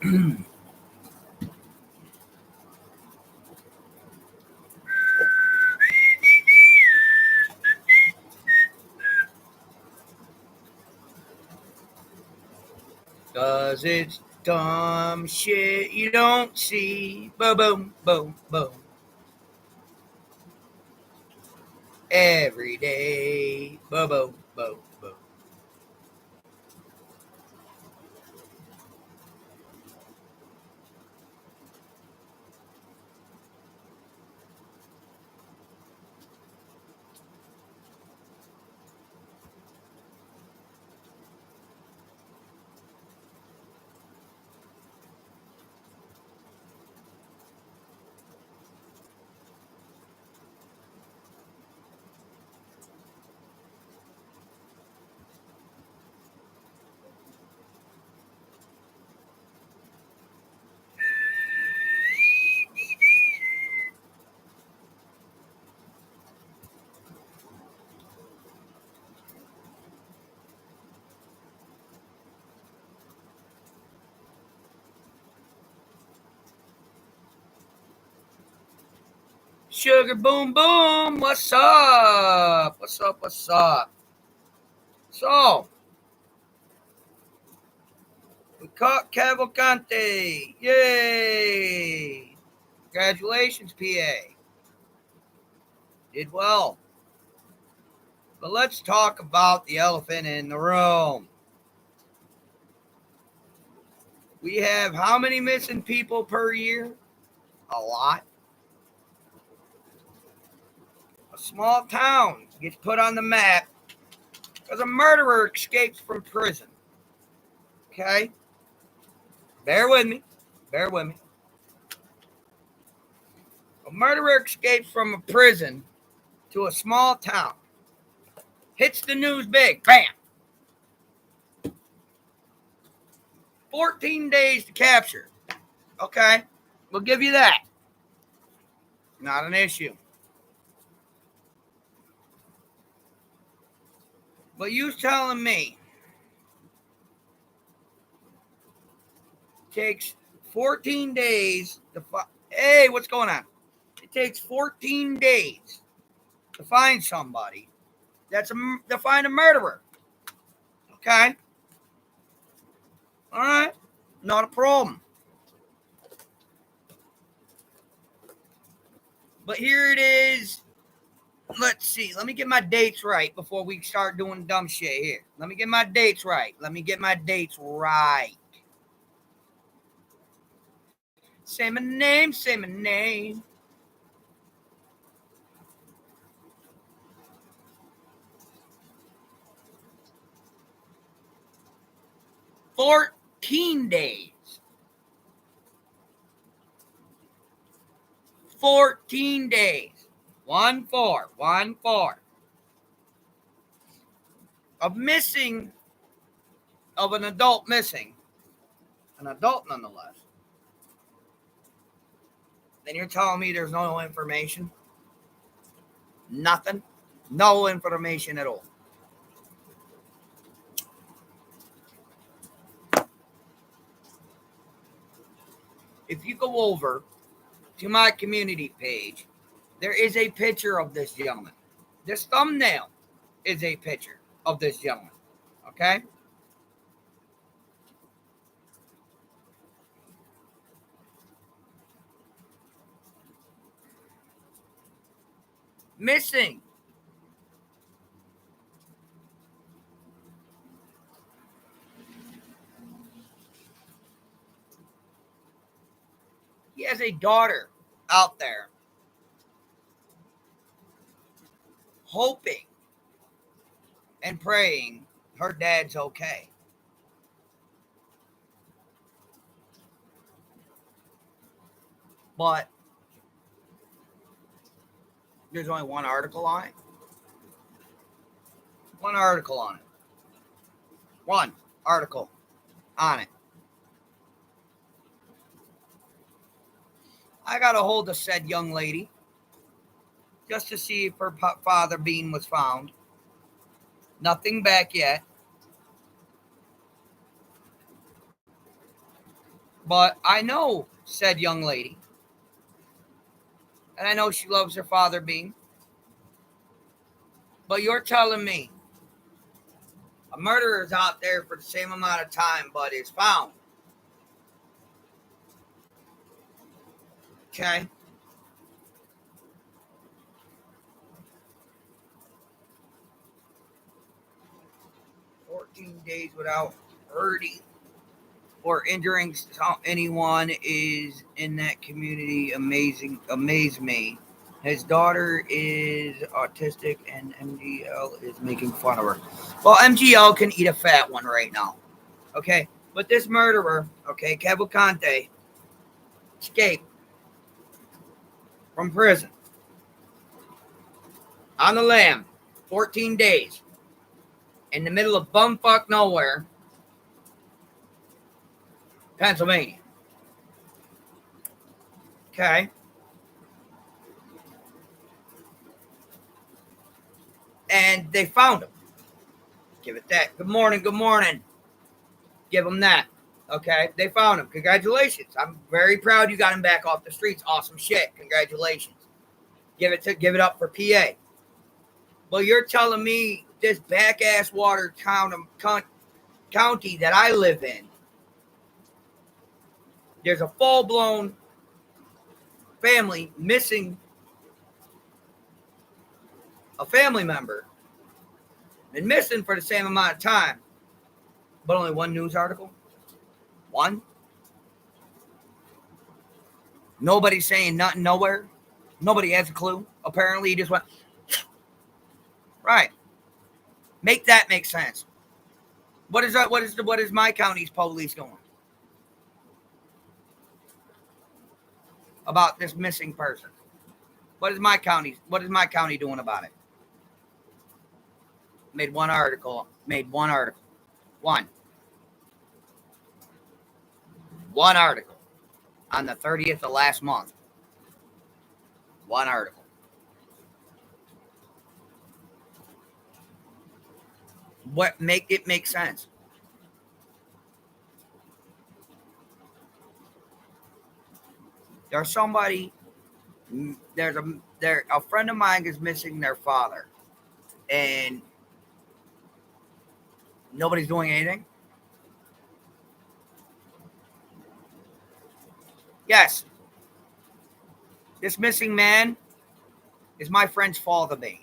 Cause it's dumb shit you don't see. Boom, boom, boom, boom. Every day. Boom, boom, boom, boom. Sugar boom boom, what's up? What's up? What's up? So, we caught Cavalcante. Yay! Congratulations, PA. Did well. But let's talk about the elephant in the room. We have how many missing people per year? A lot. A small town gets put on the map because a murderer escapes from prison. Okay? Bear with me. Bear with me. A murderer escapes from a prison to a small town. Hits the news big. Bam! 14 days to capture. Okay? We'll give you that. Not an issue. But you telling me it takes 14 days to find. Hey, what's going on? It takes 14 days to find somebody to find a murderer. Okay? All right? Not a problem. But here it is. Let's see. Let me get my dates right before we start doing dumb shit here. Let me get my dates right. Say my name, say my name. $14 days. 14 days. 1-4. Of missing, of an adult missing. An adult nonetheless. Then you're telling me there's no information? Nothing? No information at all. If you go over to my community page, there is a picture of this gentleman. This thumbnail is a picture of this gentleman. Okay? Missing. He has a daughter out there hoping and praying her dad's okay. But there's only one article on it. One article on it. One article on it. I got a hold of said young lady just to see if her father Bean was found. Nothing back yet. But I know said young lady, and I know she loves her father being. But you're telling me a murderer is out there for the same amount of time, but is found. Okay? 14 days without hurting or injuring anyone is in that community amazing. Amaze me. His daughter is autistic and MGL is making fun of her. Well, MGL can eat a fat one right now. Okay? But this murderer, okay, Cavalcante, escaped from prison on the lam 14 days in the middle of bumfuck nowhere, Pennsylvania. Okay? And they found him. Give it that. Good morning, good morning. Give him that. Okay? They found him. Congratulations. I'm very proud you got him back off the streets. Awesome shit. Congratulations. Give it up for PA. But you're telling me this back-ass water county that I live in, there's a full-blown family missing a family member, been missing for the same amount of time, but only one news article? One? Nobody's saying nothing nowhere. Nobody has a clue. Apparently, he just went, right. Make that make sense. What is that? What is my county's police going about this missing person? What is my county doing about it? Made one article. One article on the 30th of last month. One article. What make it make sense? There's somebody. A friend of mine is missing their father, and nobody's doing anything. Yes, this missing man is my friend's father being.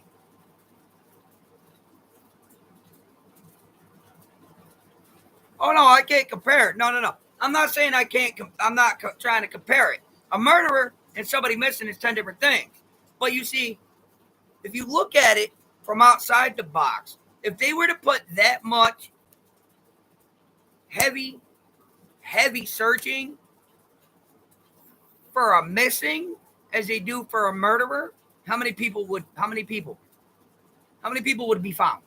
Oh no, I can't compare it. No. I'm not saying I can't. I'm not trying to compare it. A murderer and somebody missing is 10 different things. But you see, if you look at it from outside the box, if they were to put that much heavy searching for a missing as they do for a murderer, how many people would be found?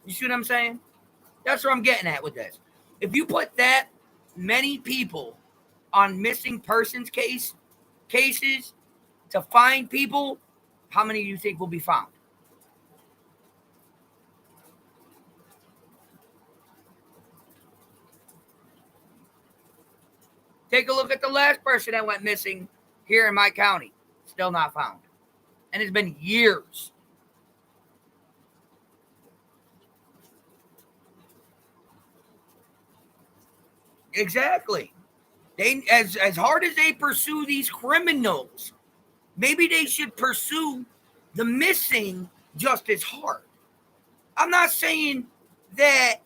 You see what I'm saying? That's what I'm getting at with this. If you put that many people on missing persons cases to find people, how many do you think will be found? Take a look at the last person that went missing here in my county. Still not found. And it's been years. Exactly. They as hard as they pursue these criminals, maybe they should pursue the missing just as hard. I'm not saying that,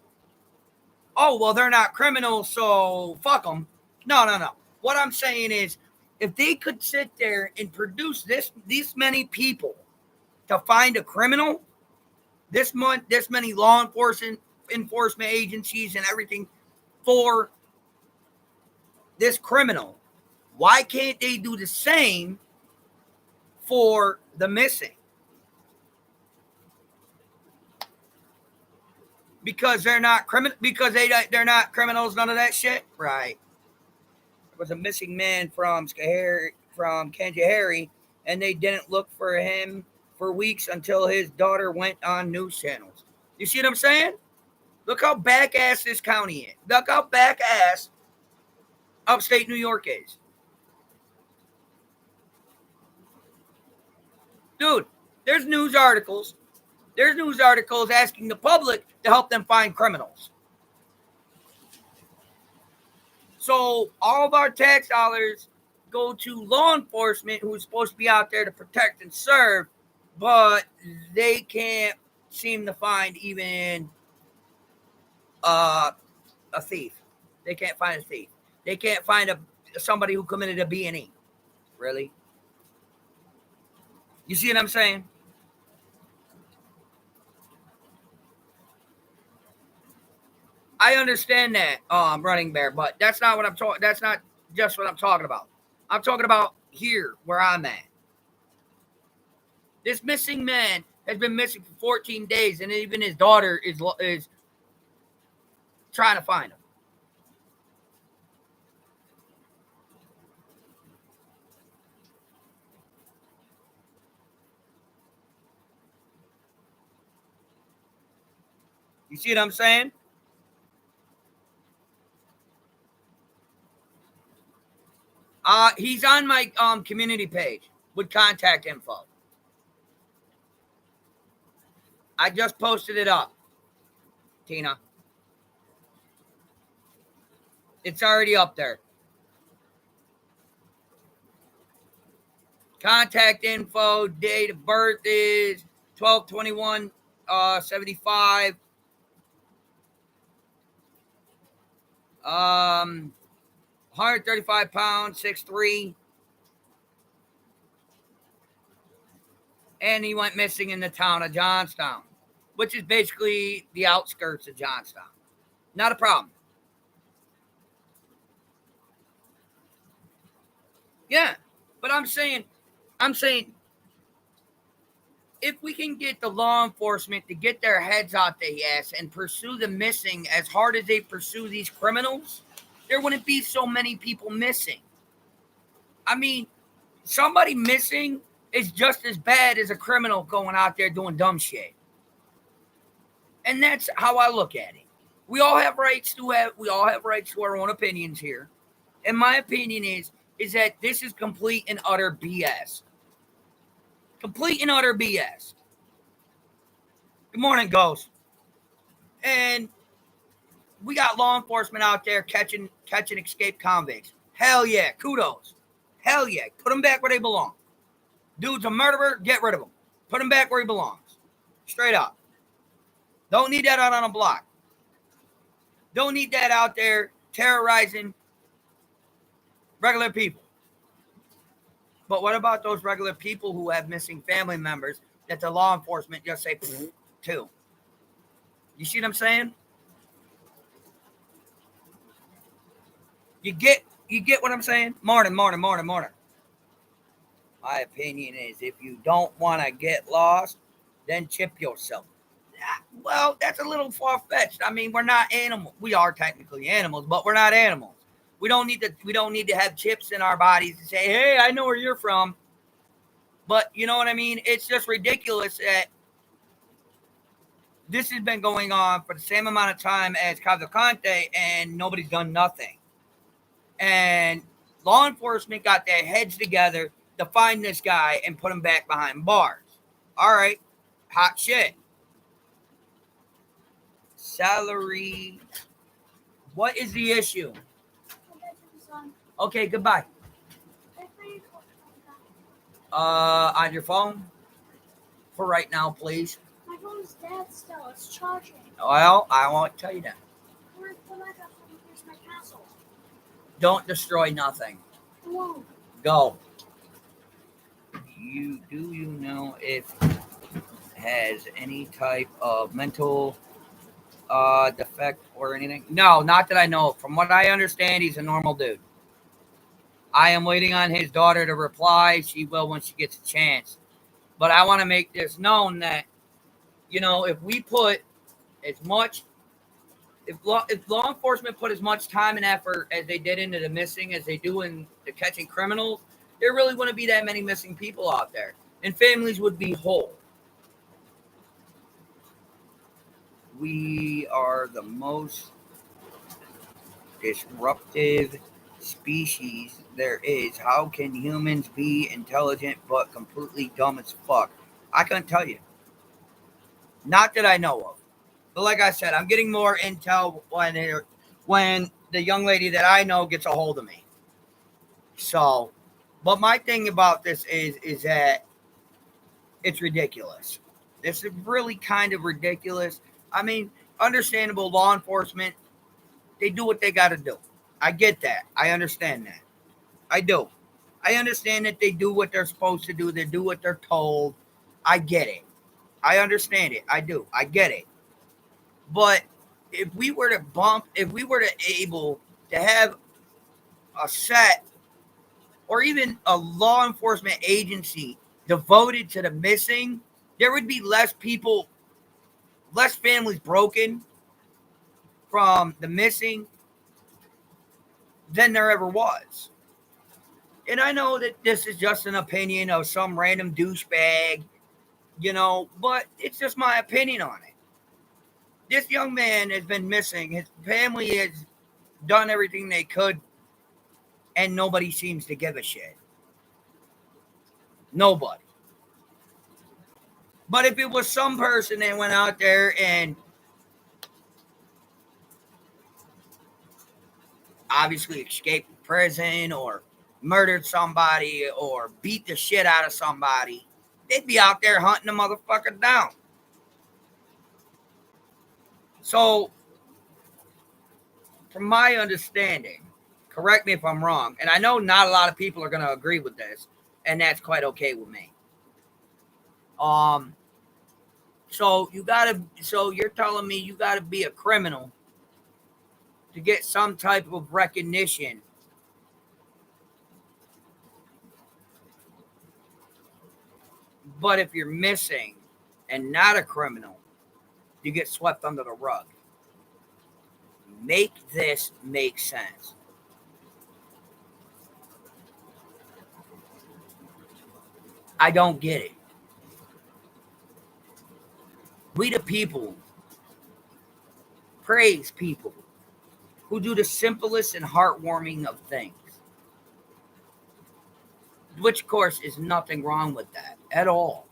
oh, well, they're not criminals, so fuck them. No. What I'm saying is, if they could sit there and produce these many people to find a criminal, this many law enforcement agencies and everything for this criminal, why can't they do the same for the missing? Because they're not they're not criminals, none of that shit, right? There was a missing man from Kanjahari, and they didn't look for him for weeks until his daughter went on news channels. You see what I'm saying? Look how back ass this county is. Look how back ass upstate New York is. Dude, there's news articles. There's news articles asking the public to help them find criminals. So all of our tax dollars go to law enforcement who's supposed to be out there to protect and serve, but they can't seem to find even a thief. They can't find a thief. They can't find somebody who committed a B&E. Really? You see what I'm saying? I understand that, Running Bear, but that's not what I'm talking. That's not just what I'm talking about. I'm talking about here where I'm at. This missing man has been missing for 14 days, and even his daughter is trying to find him. You see what I'm saying? He's on my community page with contact info. I just posted it up, Tina. It's already up there. Contact info, date of birth is 12/21/75. 135 pounds, 6'3". And he went missing in the town of Johnstown, which is basically the outskirts of Johnstown. Not a problem. Yeah, but I'm saying, if we can get the law enforcement to get their heads out the ass and pursue the missing as hard as they pursue these criminals, there wouldn't be so many people missing. I mean, somebody missing is just as bad as a criminal going out there doing dumb shit. And that's how I look at it. We all have rights to our own opinions here. And my opinion is that this is complete and utter BS. Complete and utter BS. Good morning, Ghost. And we got law enforcement out there catching escaped convicts. Hell yeah, kudos. Hell yeah, put them back where they belong. Dude's a murderer, get rid of him. Put him back where he belongs. Straight up. Don't need that out on a block. Don't need that out there terrorizing regular people. But what about those regular people who have missing family members that the law enforcement just say to? You see what I'm saying? You get what I'm saying? Morning. My opinion is if you don't want to get lost, then chip yourself. Well, that's a little far-fetched. I mean, we're not animals. We are technically animals, but we're not animals. We don't need to have chips in our bodies to say, hey, I know where you're from. But you know what I mean? It's just ridiculous that this has been going on for the same amount of time as Cavalcante and nobody's done nothing. And law enforcement got their heads together to find this guy and put him back behind bars. All right. Hot shit. Salary. What is the issue? Okay, goodbye. On your phone? For right now, please. My phone's dead still. It's charging. Well, I won't tell you that. Where's my castle? Don't destroy nothing. I won't. Go. Do you know if it has any type of mental defect or anything? No, not that I know. From what I understand, he's a normal dude. I am waiting on his daughter to reply. She will when she gets a chance. But I want to make this known that, you know, if we put as much, if law enforcement put as much time and effort as they did into the missing as they do in the catching criminals, there really wouldn't be that many missing people out there. And families would be whole. We are the most disruptive species there is. How can humans be intelligent but completely dumb as fuck? I couldn't tell you. Not that I know of. But like I said, I'm getting more intel when the young lady that I know gets a hold of me. So, but my thing about this is that it's ridiculous. This is really kind of ridiculous. I mean, understandable law enforcement, they do what they got to do. I get that. I understand that. I do. I understand that they do what they're supposed to do. They do what they're told. I get it. I understand it. I do. I get it. But if we were to able to have a set or even a law enforcement agency devoted to the missing, there would be less people, less families broken from the missing than there ever was. And I know that this is just an opinion of some random douchebag, but it's just my opinion on it. This young man has been missing. His family has done everything they could, and nobody seems to give a shit. Nobody. But if it was some person that went out there and obviously escaped prison or murdered somebody or beat the shit out of somebody, they'd be out there hunting the motherfucker down. So, from my understanding, correct me if I'm wrong, and I know not a lot of people are going to agree with this, and that's quite okay with me. So you're telling me you gotta be a criminal to get some type of recognition. But if you're missing and not a criminal, you get swept under the rug. Make this make sense. I don't get it. We the people praise people who do the simplest and heartwarming of things. Which, of course, is nothing wrong with that at all.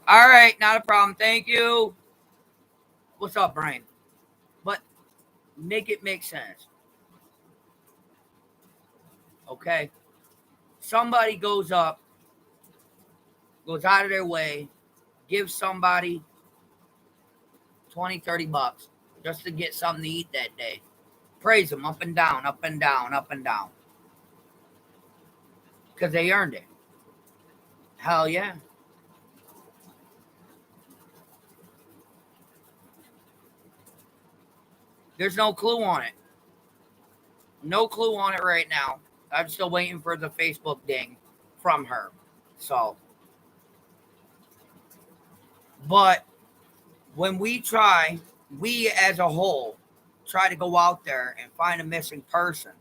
All right, not a problem. Thank you. What's up, Brian? But make it make sense. Okay? Somebody goes out of their way, gives somebody 20, 30 bucks just to get something to eat that day. Praise them up and down, up and down, up and down. Because they earned it. Hell yeah. There's no clue on it. No clue on it right now. I'm still waiting for the Facebook ding from her. So, but when we as a whole, try to go out there and find a missing person,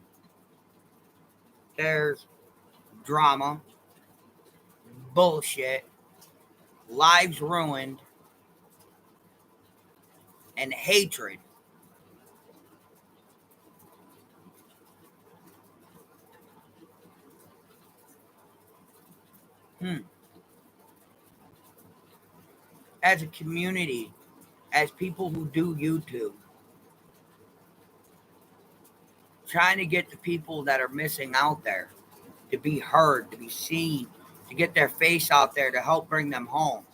there's drama, bullshit, lives ruined, and hatred. As a community, as people who do YouTube, trying to get the people that are missing out there to be heard, to be seen, to get their face out there to help bring them home.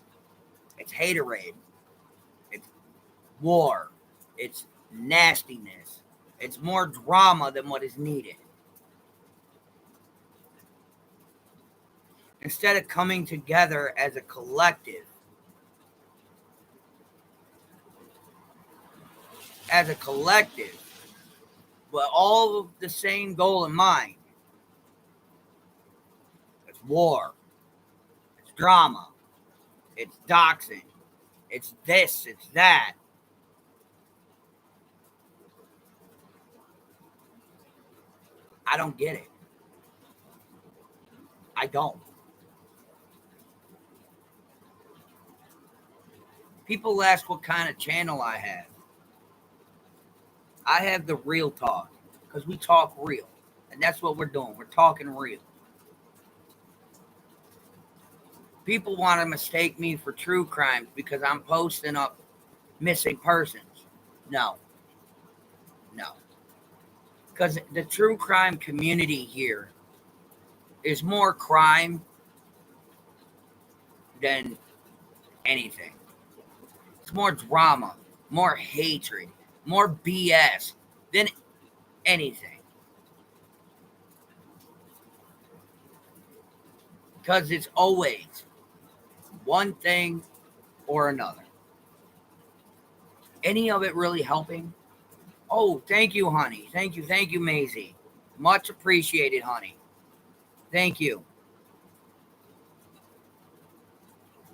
It's haterade. It's war. It's nastiness. It's more drama than what is needed. Instead of coming together as a collective, with all of the same goal in mind. It's war. It's drama. It's doxing. It's this. It's that. I don't get it. I don't. People ask what kind of channel I have. I have the real talk because we talk real. And that's what we're doing. We're talking real. People want to mistake me for true crimes because I'm posting up missing persons. No, no. Because the true crime community here is more crime than anything. It's more drama, more hatred, more BS than anything. Because it's always one thing or another. Any of it really helping? Oh, thank you, honey. Thank you, Maisie. Much appreciated, honey. Thank you.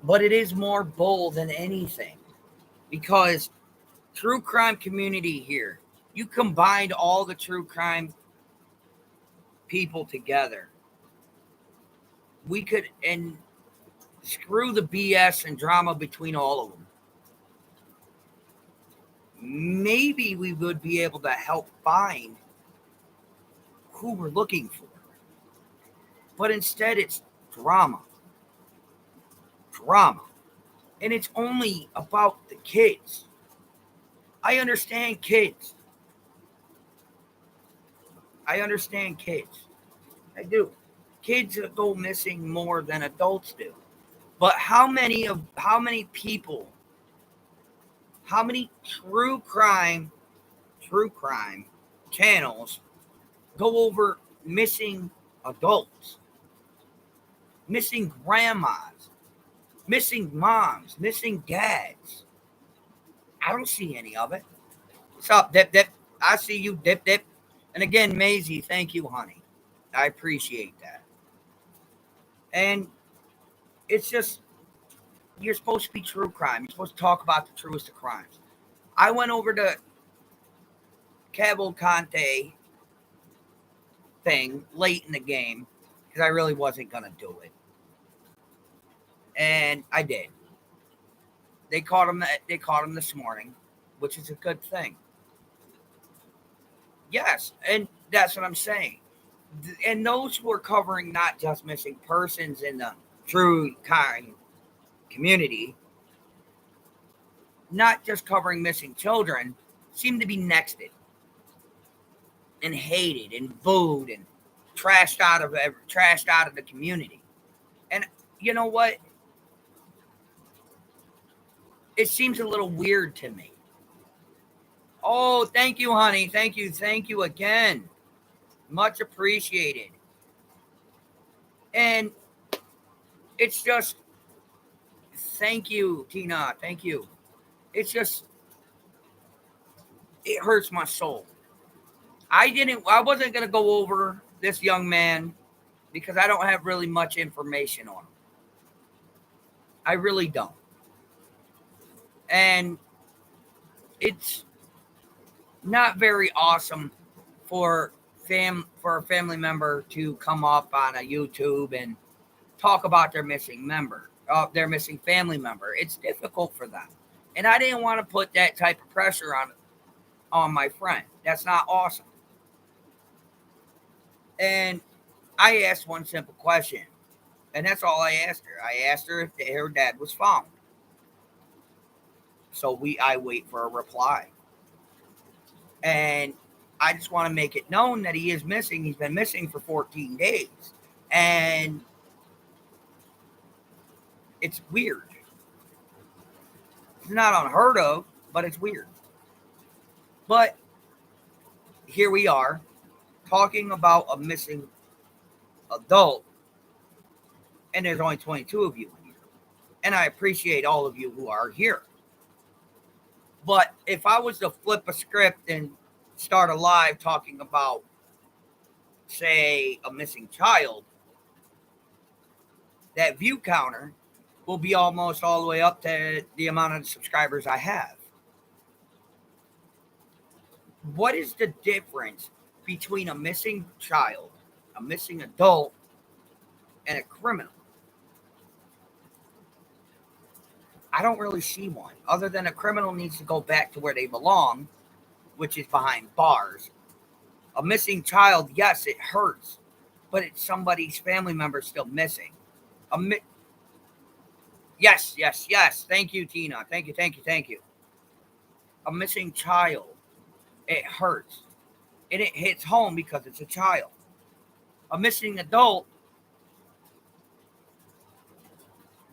But it is more bull than anything because true crime community here, you combined all the true crime people together. We could, and screw the BS and drama between all of them. Maybe we would be able to help find who we're looking for. But instead, it's drama. Drama. And it's only about the kids. I understand kids. I understand kids. I do. Kids go missing more than adults do. But how many people, how many true crime channels go over missing adults, missing grandmas, missing moms, missing dads? I don't see any of it. What's up, Dip Dip? I see you, Dip Dip. And again, Maisie, thank you, honey. I appreciate that. And it's just, you're supposed to be true crime. You're supposed to talk about the truest of crimes. I went over to Cavalcante thing late in the game because I really wasn't going to do it. And I did. They caught him this morning, which is a good thing. Yes, and that's what I'm saying. And those who are covering not just missing persons in the true crime community, not just covering missing children, seem to be nexted and hated and booed and trashed out of the community. And you know what? It seems a little weird to me. Oh, thank you, honey. Thank you again. Much appreciated. And it's just, thank you, Tina. Thank you. It's just, it hurts my soul. I wasn't going to go over this young man because I don't have really much information on him. I really don't. And it's not very awesome for a family member to come up on a YouTube and talk about their missing family member. It's difficult for them. And I didn't want to put that type of pressure on my friend. That's not awesome. And I asked one simple question, and that's all I asked her. I asked her if her dad was found. So I wait for a reply. And I just want to make it known that he is missing. He's been missing for 14 days. And it's weird. It's not unheard of, but it's weird. But here we are talking about a missing adult, and there's only 22 of you in here. And I appreciate all of you who are here. But if I was to flip a script and start a live talking about, say, a missing child, that view counter will be almost all the way up to the amount of subscribers I have. What is the difference between a missing child, a missing adult, and a criminal? I don't really see one, other than a criminal needs to go back to where they belong, which is behind bars. A missing child, yes, it hurts, but it's somebody's family member still missing. Yes, yes, yes. Thank you, Tina. Thank you, thank you, thank you. A missing child, it hurts. And it hits home because it's a child. A missing adult,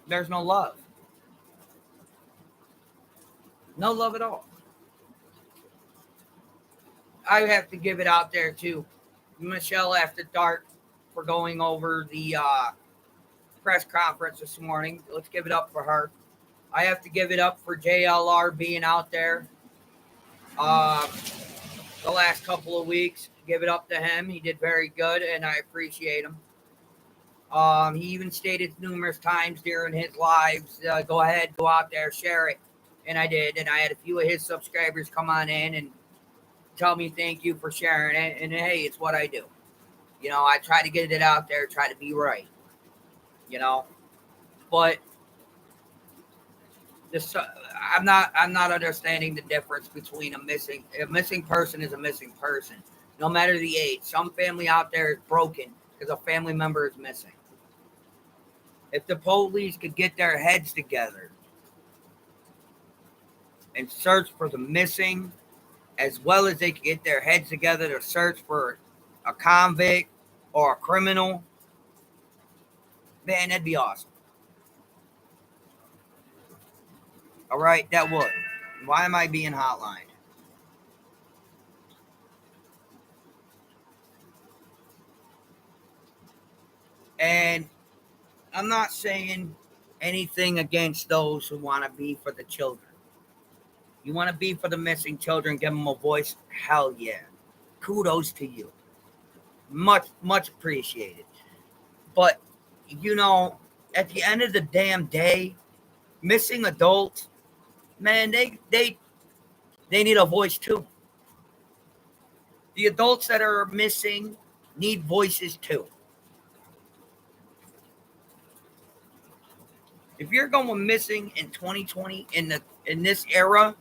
there's no love. No love at all. I have to give it out there to Michelle After Dark for going over the press conference this morning. Let's give it up for her. I have to give it up for JLR being out there the last couple of weeks. Give it up to him. He did very good, and I appreciate him. He even stated numerous times during his lives, go ahead, go out there, share it. And I did. And I had a few of his subscribers come on in and tell me thank you for sharing it. And hey, it's what I do. You know, I try to get it out there, try to be right. You know, but this, I'm not understanding the difference between a missing person is a missing person, no matter the age. Some family out there is broken because a family member is missing. If the police could get their heads together and search for the missing, as well as they could get their heads together to search for a convict or a criminal, man, that'd be awesome. All right, that would. Why am I being hotlined? And I'm not saying anything against those who want to be for the children. You want to be for the missing children, give them a voice? Hell yeah. Kudos to you. Much, much appreciated. But, you know, at the end of the damn day, missing adults, man, they need a voice too. The adults that are missing need voices too. If you're going missing in 2020 in this era,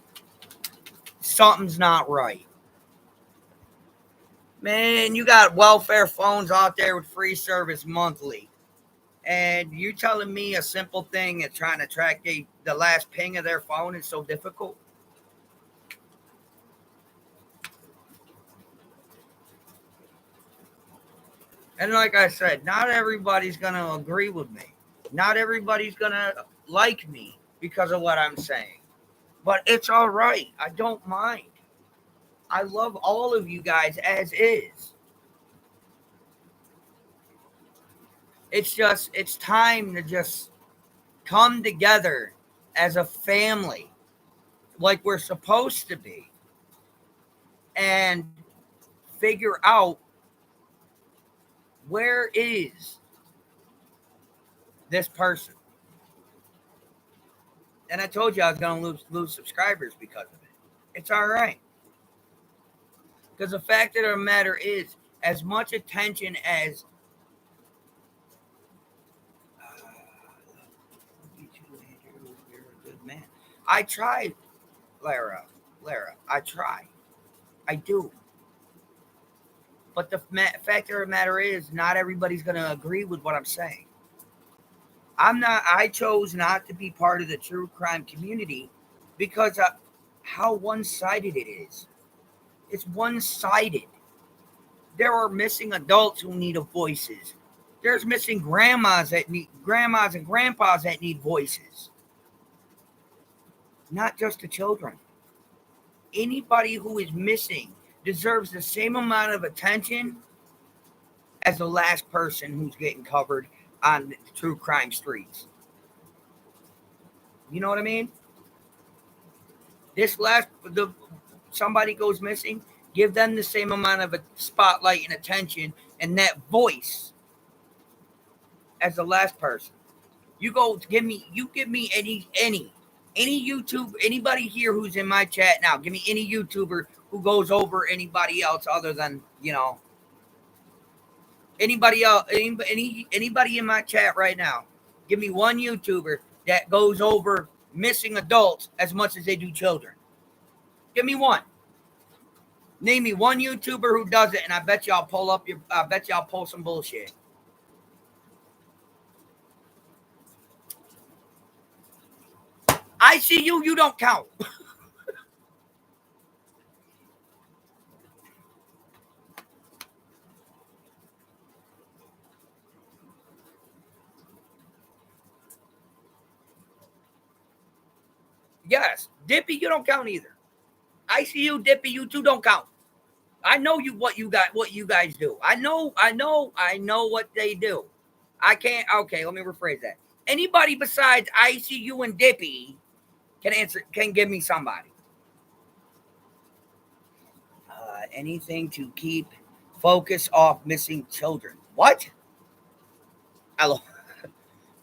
something's not right. Man, you got welfare phones out there with free service monthly. And you telling me a simple thing is trying to track the last ping of their phone is so difficult? And like I said, not everybody's going to agree with me. Not everybody's going to like me because of what I'm saying. But it's all right. I don't mind. I love all of you guys as is. It's time to just come together as a family like we're supposed to be and figure out where is this person. And I told you I was going to lose subscribers because of it. It's all right. Because the fact of the matter is, as much attention as you're a good man. I try, Lara, I try. I do. But the fact of the matter is, not everybody's going to agree with what I'm saying. I chose not to be part of the true crime community because of how one-sided it is. It's one-sided. There are missing adults who need voices. There's missing grandmas and grandpas that need voices. Not just the children. Anybody who is missing deserves the same amount of attention as the last person who's getting covered on the true crime streets. You know what I mean? Somebody goes missing, give them the same amount of a spotlight and attention and that voice as the last person. You give me any YouTube, anybody here who's in my chat now, give me any YouTuber who goes over anybody else other than, you know, anybody else, anybody in my chat right now. Give me one YouTuber that goes over missing adults as much as they do children. Give me one. Name me one YouTuber who does it, and I bet y'all pull some bullshit. I see you. You don't count. Yes, Dippy, you don't count either. I see you, Dippy. You two don't count. I know you what you guys do. I know what they do. I can't. Okay, let me rephrase that. Anybody besides ICU and Dippy can give me somebody. Anything to keep focus off missing children. What? Hello.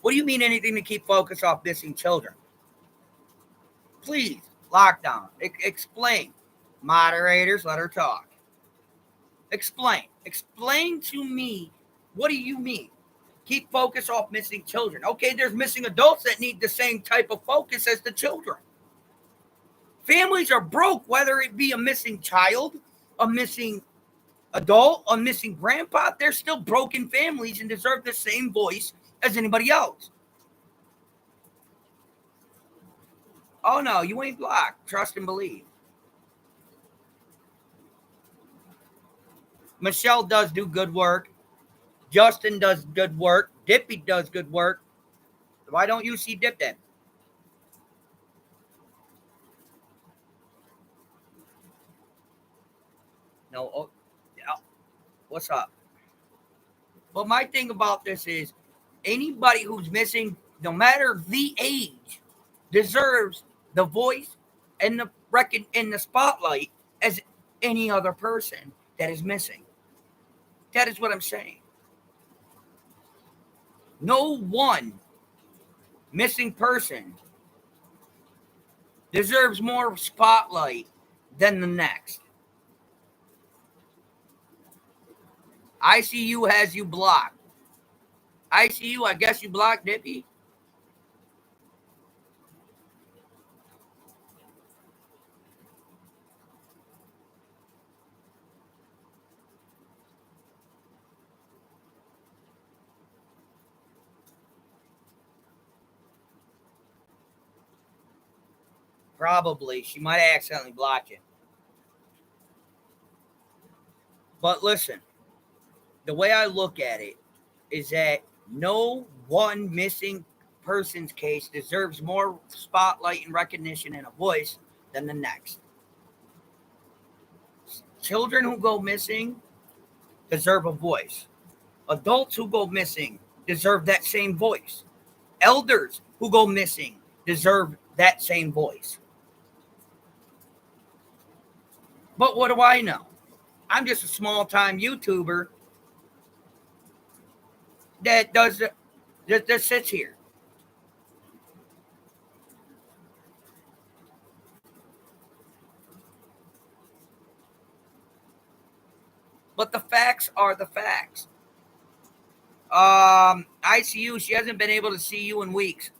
What do you mean anything to keep focus off missing children? Please, lockdown. Explain. Moderators, let her talk. Explain. Explain to me. What do you mean? Keep focus off missing children. Okay, there's missing adults that need the same type of focus as the children. Families are broke, whether it be a missing child, a missing adult, a missing grandpa. They're still broken families and deserve the same voice as anybody else. Oh no, you ain't blocked. Trust and believe. Michelle does do good work. Justin does good work. Dippy does good work. Why don't you see Dip then? No. Oh, yeah. What's up? Well, my thing about this is anybody who's missing, no matter the age, deserves the voice and the record in the spotlight as any other person that is missing. That is what I'm saying. No one missing person deserves more spotlight than the next. ICU has you blocked. ICU, I guess you blocked Dippy. Probably. She might have accidentally blocked you. But listen, the way I look at it is that no one missing person's case deserves more spotlight and recognition and a voice than the next. Children who go missing deserve a voice. Adults who go missing deserve that same voice. Elders who go missing deserve that same voice. But what do I know? I'm just a small time YouTuber that sits here. But the facts are the facts. ICU, she hasn't been able to see you in weeks.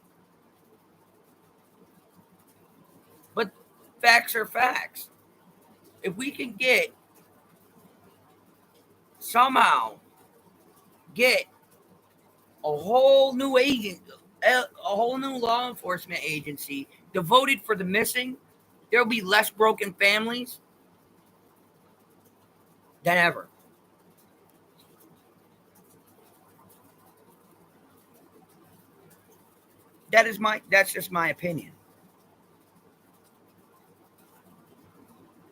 But facts are facts. If we can somehow get a whole new whole new law enforcement agency devoted for the missing, there'll be less broken families than ever. That's just my opinion.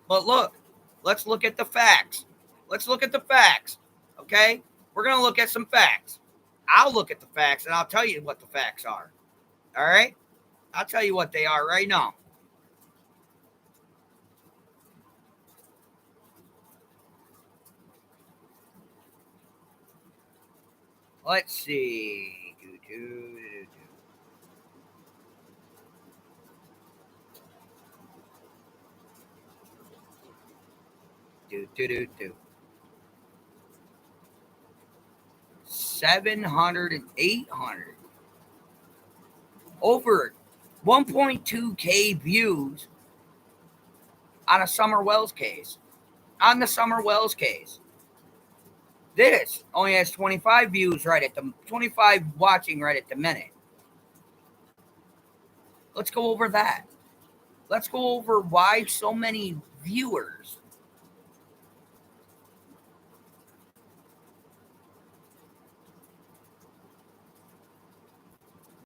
But look, let's look at the facts. Let's look at the facts. Okay? We're going to look at some facts. I'll look at the facts and I'll tell you what the facts are. All right? I'll tell you what they are right now. Let's see. Do. 700 and 800. Over 1.2K views on a Summer Wells case. on the Summer Wells case. This only has 25 views 25 watching right at the minute. Let's go over that. Let's go over why so many viewers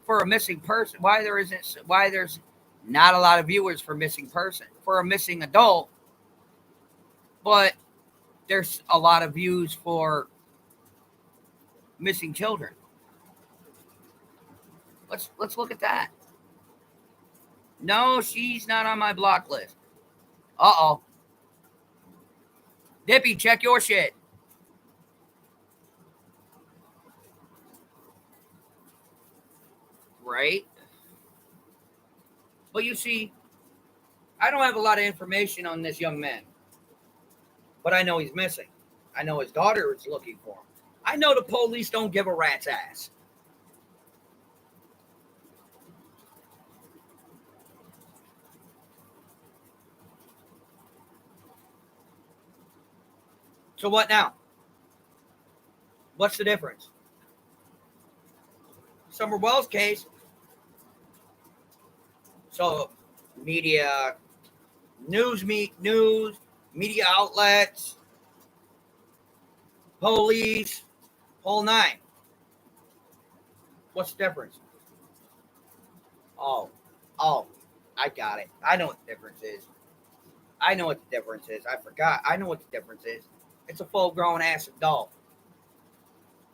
for a missing person. Why there's not a lot of viewers for missing person, for a missing adult, but there's a lot of views for missing children. Let's look at that. No, she's not on my block list. Uh-oh. Dippy, check your shit. Right? But you see, I don't have a lot of information on this young man. But I know he's missing. I know his daughter is looking for him. I know the police don't give a rat's ass. So what now? What's the difference? Summer Wells case. So media, media outlets, police, whole nine. What's the difference? Oh, I got it. I know what the difference is. I forgot. I know what the difference is. It's a full-grown ass adult.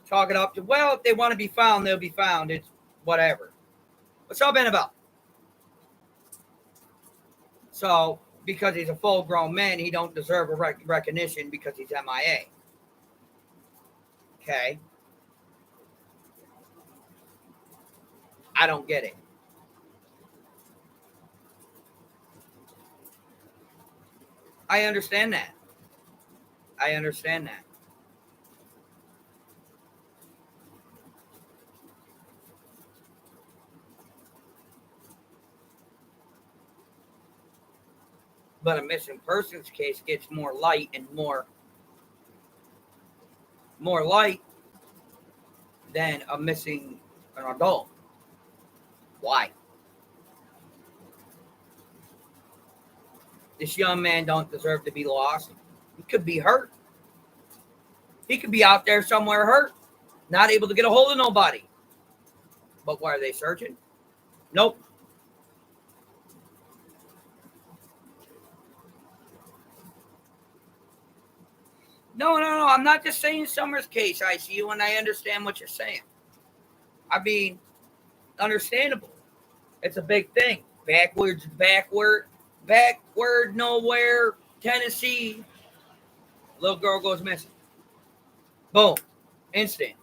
Chalk it up to, well, if they want to be found, they'll be found. It's whatever. What's all been about? So, because he's a full-grown man, he don't deserve a recognition because he's MIA. Okay. I don't get it. I understand that. But a missing persons case gets more light and more light than an adult. Why? This young man don't deserve to be lost. He could be hurt. He could be out there somewhere hurt, not able to get a hold of nobody. But why are they searching? Nope. No. I'm not just saying Summer's case, ICU, and I understand what you're saying. I mean, understandable. It's a big thing. Backward, nowhere, Tennessee. Little girl goes missing. Boom. Instant.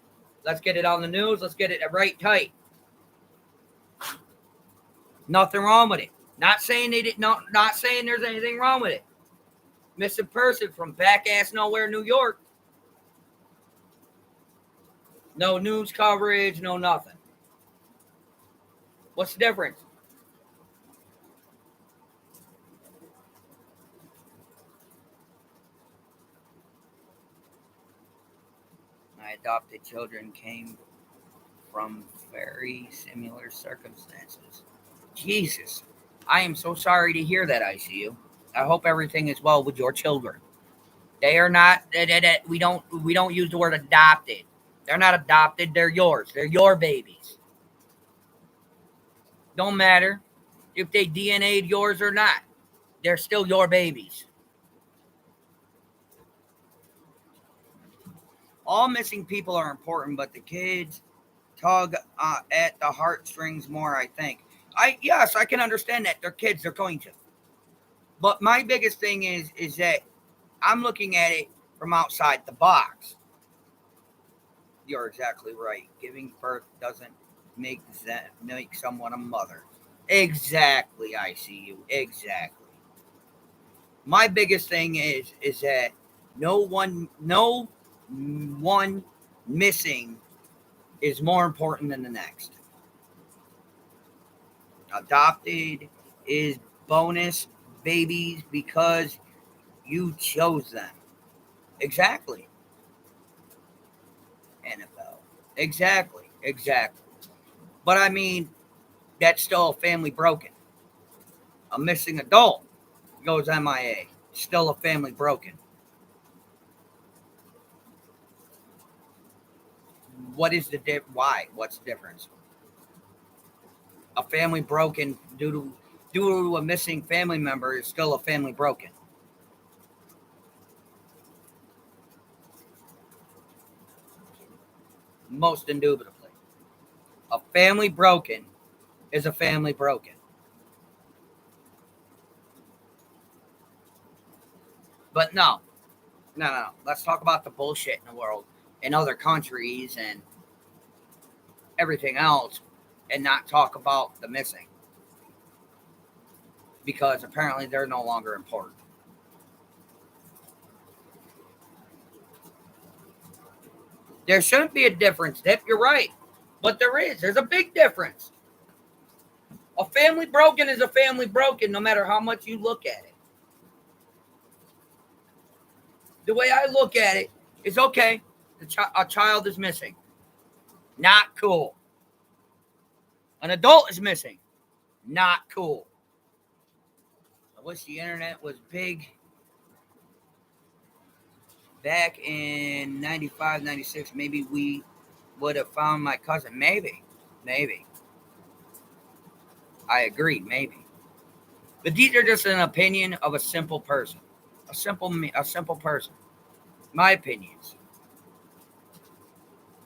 Let's get it on the news. Let's get it right tight. Nothing wrong with it. Not saying there's anything wrong with it. Missing person from back ass nowhere, New York. No news coverage, no nothing. What's the difference? My adopted children came from very similar circumstances. Jesus, I am so sorry to hear that, ICU. I hope everything is well with your children. They are not. We don't use the word adopted. They're not adopted. They're yours. They're your babies. Don't matter if they DNA'd yours or not. They're still your babies. All missing people are important, but the kids tug at the heartstrings more, I think. Yes, I can understand that. They're kids. They're going to. But my biggest thing is that I'm looking at it from outside the box. You're exactly right. Giving birth doesn't make someone a mother. Exactly, I see you. Exactly. My biggest thing is that no one missing is more important than the next. Adopted is bonus babies because You chose them. Exactly. NFL. Exactly. Exactly. But I mean, that's still a family broken. A missing adult goes MIA. Still a family broken. What is the why? What's the difference? A family broken due to a missing family member is still a family broken. Most indubitably. A family broken is a family broken. But no. Let's talk about the bullshit in the world, in other countries and everything else, and not talk about the missing. Because apparently they're no longer important. There shouldn't be a difference, Dip. You're right. But there is. There's a big difference. A family broken is a family broken no matter how much you look at it. The way I look at it is okay, a child is missing. Not cool. An adult is missing. Not cool. I wish the internet was big back in 95, 96. Maybe we would have found my cousin. Maybe. I agree, maybe. But these are just an opinion of a simple person. A simple person. My opinions.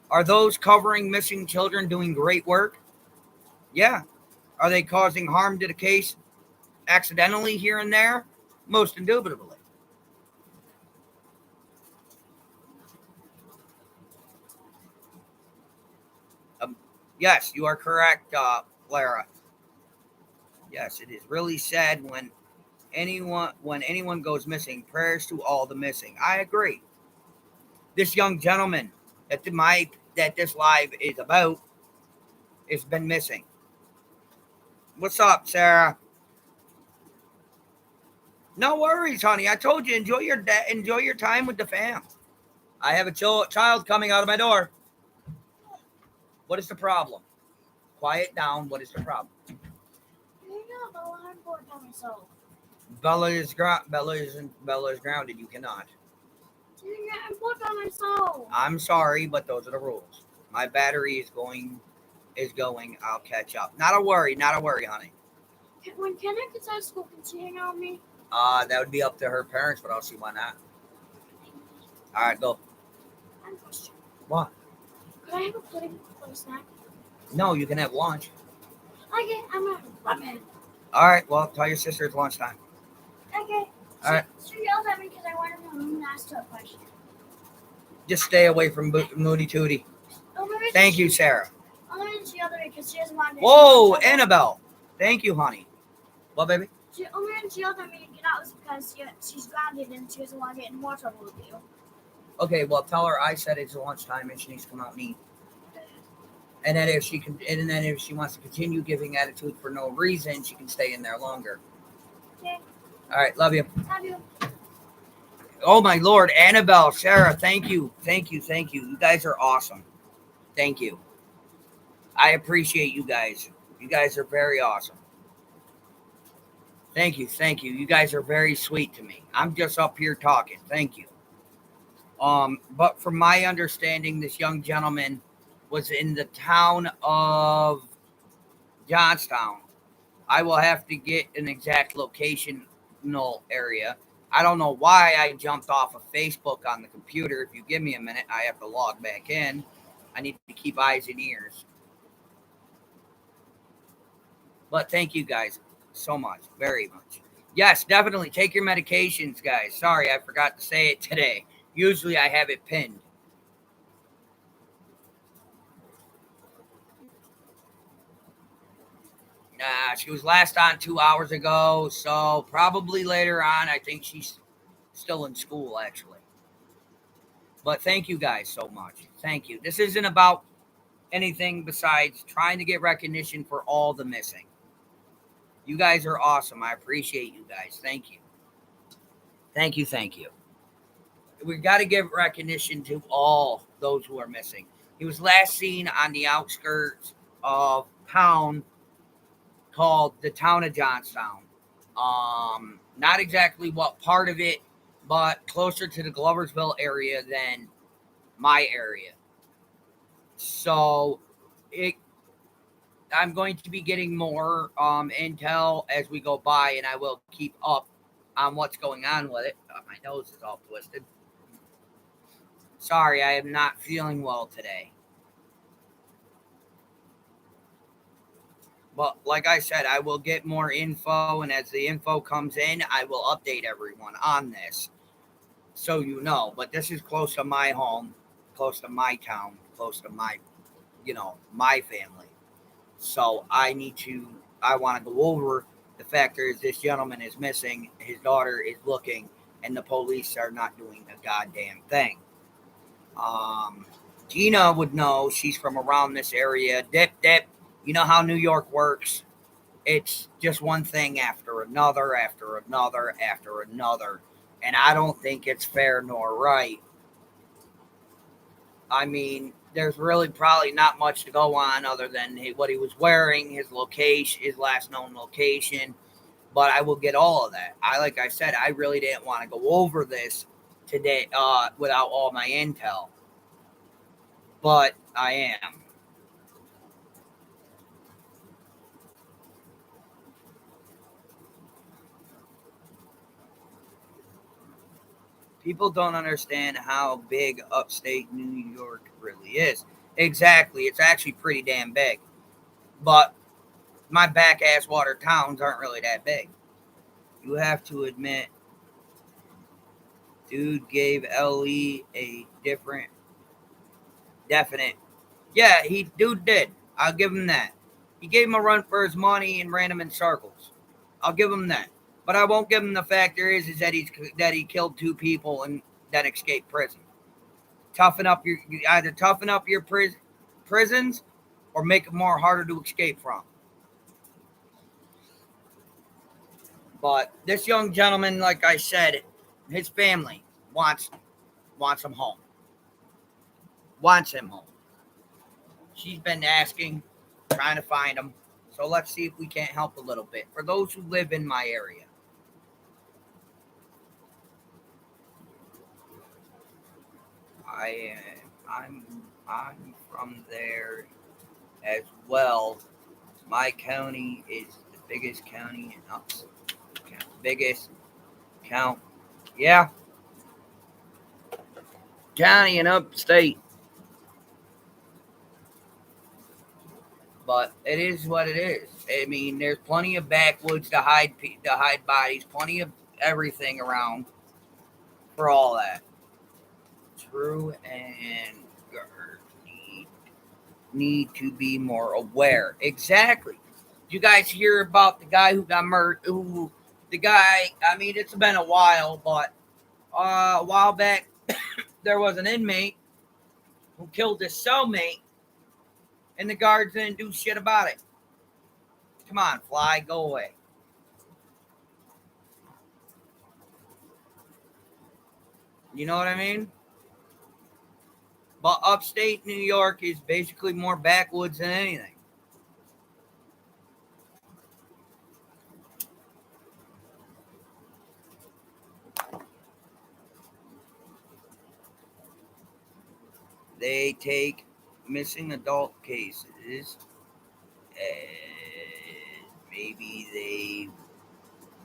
Are those covering missing children doing great work? Yeah. Are they causing harm to the case accidentally here and there? Most indubitably. Yes, you are correct, Lara. Yes, it is really sad when anyone goes missing. Prayers to all the missing. I agree. This young gentleman that this live is about has been missing. What's up, Sarah? No worries, honey. I told you enjoy your time with the fam. I have a child coming out of my door. What is the problem? Quiet down. What is the problem? I'm bored by myself. Bella is grounded. You cannot. I'm bored by myself. I'm sorry, but those are the rules. My battery is going. I'll catch up. Not a worry, honey. When Kenna gets out of school, can she hang out with me? That would be up to her parents, but I'll see why not. All right, go. I have a question. What? Could I have a pudding for a snack? No, you can have lunch. Okay, I'm gonna rub it. All right, well, tell your sister it's lunchtime. Okay. All right. She yelled at me because I wanted to room and asked her a question. Just stay away from Moody Tootie. Thank you, Sarah. I'm going to the other way because she doesn't want to. Whoa, Annabelle. Thank you, honey. What, baby? She only yelled at me to get out because she's grounded and she doesn't want to get in more trouble with you. Okay, well, tell her I said it's lunchtime and she needs to come out and eat. And then if she wants to continue giving attitude for no reason, she can stay in there longer. Okay. All right, love you. Love you. Oh my Lord, Annabelle, Sarah, thank you. You guys are awesome. Thank you. I appreciate you guys. You guys are very awesome. Thank you. You guys are very sweet to me. I'm just up here talking. Thank you. But from my understanding, this young gentleman was in the town of Johnstown. I will have to get an exact locational area. I don't know why I jumped off of Facebook on the computer. If you give me a minute, I have to log back in. I need to keep eyes and ears. But thank you guys so much, very much. Yes, definitely take your medications, guys. Sorry, I forgot to say it today. Usually I have it pinned. She was last on 2 hours ago, so probably later on. I think she's still in school, actually. But thank you guys so much. Thank you. This isn't about anything besides trying to get recognition for all the missing. You guys are awesome. I appreciate you guys. Thank you. Thank you, thank you. We got to give recognition to all those who are missing. He was last seen on the outskirts of town called the town of Johnstown. Not exactly what part of it, but closer to the Gloversville area than my area. So it I'm going to be getting more intel as we go by, and I will keep up on what's going on with it. My nose is all twisted. Sorry, I am not feeling well today. But like I said, I will get more info, and as the info comes in, I will update everyone on this so you know. But this is close to my home, close to my town, close to my family. So I want to go over the fact is this gentleman is missing, his daughter is looking, and the police are not doing a goddamn thing. Gina would know. She's from around this area. Dip, dip. You know how New York works. It's just one thing after another, after another, after another. And I don't think it's fair nor right. I mean, there's really probably not much to go on other than what he was wearing, his location, his last known location. But I will get all of that. Like I said, I really didn't want to go over this today without all my intel. But I am. People don't understand how big upstate New York really is. Exactly. It's actually pretty damn big. But my back ass water towns aren't really that big. You have to admit, dude gave Ellie a different, definite. Yeah, dude did. I'll give him that. He gave him a run for his money and ran him in circles. I'll give him that. But I won't give him the fact is that he killed two people and then escaped prison. Either toughen up your prisons or make them more harder to escape from. But this young gentleman, like I said, his family wants him home. Wants him home. She's been asking, trying to find him. So let's see if we can't help a little bit. For those who live in my area. I'm from there as well. My county is the biggest county in upstate. Biggest count. Yeah. County in upstate. But it is what it is. I mean, there's plenty of backwoods to hide bodies, plenty of everything around for all that. True and need to be more aware. Exactly. Did you guys hear about the guy who got murdered? I mean, it's been a while, but a while back, there was an inmate who killed his cellmate, and the guards didn't do shit about it. Come on, fly, go away. You know what I mean? But upstate New York is basically more backwoods than anything. They take missing adult cases, and maybe they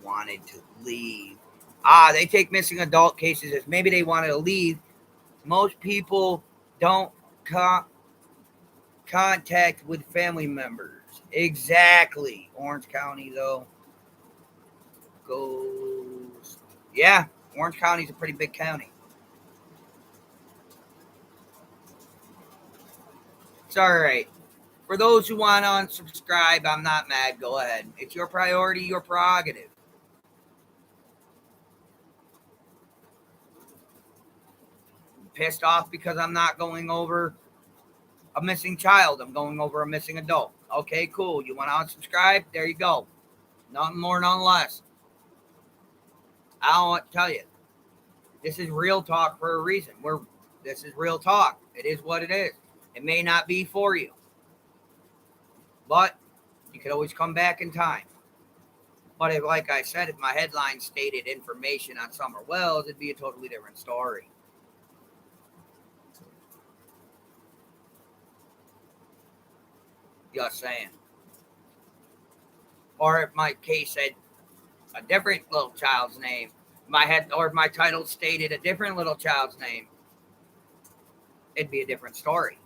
wanted to leave. They take missing adult cases as maybe they wanted to leave. Most people don't contact with family members. Exactly. Orange County, though, goes. Yeah, Orange County's a pretty big county. It's all right. For those who want to unsubscribe, I'm not mad. Go ahead. It's your priority, your prerogative. Pissed off because I'm not going over a missing child. I'm going over a missing adult. Okay, cool. You want to unsubscribe? There you go. Nothing more, nothing less. I don't want to tell you. This is real talk for a reason. This is real talk. It is what it is. It may not be for you, but you could always come back in time. But if, like I said, if my headline stated information on Summer Wells, it'd be a totally different story. Just saying. Or if my case said a different little child's name, or if my title stated a different little child's name, it'd be a different story.